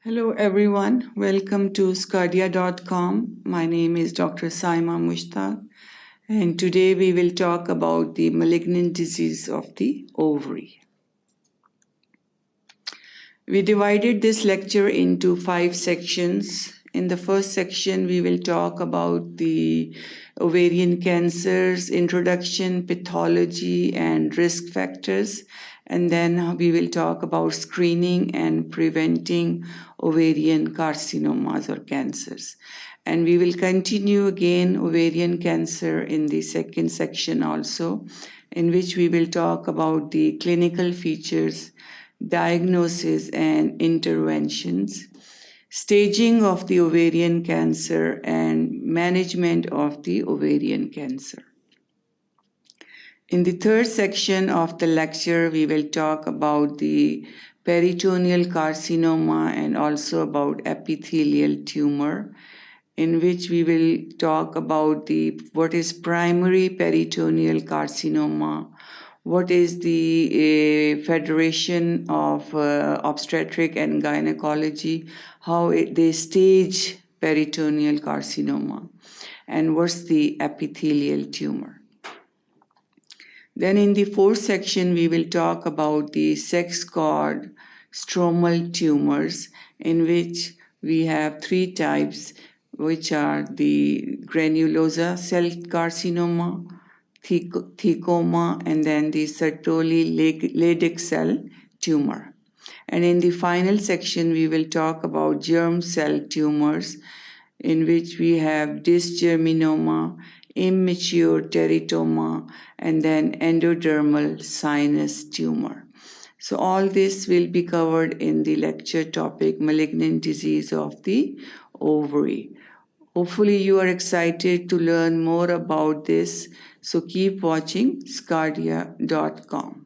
Hello everyone, welcome to sqadia.com. My name is Dr. Saima Mushtaq, and today we will talk about the malignant disease of the ovary. We divided this lecture into 5 sections. In the first section, we will talk about the ovarian cancers, introduction, pathology, and risk factors. And then we will talk about screening and preventing ovarian carcinomas or cancers. And we will continue again ovarian cancer in the second section also, in which we will talk about the clinical features, diagnosis and interventions, staging of the ovarian cancer, and management of the ovarian cancer. In the third section of the lecture, we will talk about the peritoneal carcinoma and also about epithelial tumor, in which we will talk about what is primary peritoneal carcinoma, what is the Federation of Obstetric and Gynecology, how they stage peritoneal carcinoma, and what's the epithelial tumor. Then in the fourth section, we will talk about the sex cord-stromal tumors, in which we have 3 types, which are the granulosa cell carcinoma, thecoma, and then the Sertoli-Leydig cell tumor. And in the final section, we will talk about germ cell tumors, in which we have dysgerminoma, immature teratoma, and then endodermal sinus tumor. So all this will be covered in the lecture topic, malignant disease of the ovary. Hopefully you are excited to learn more about this, so keep watching sqadia.com.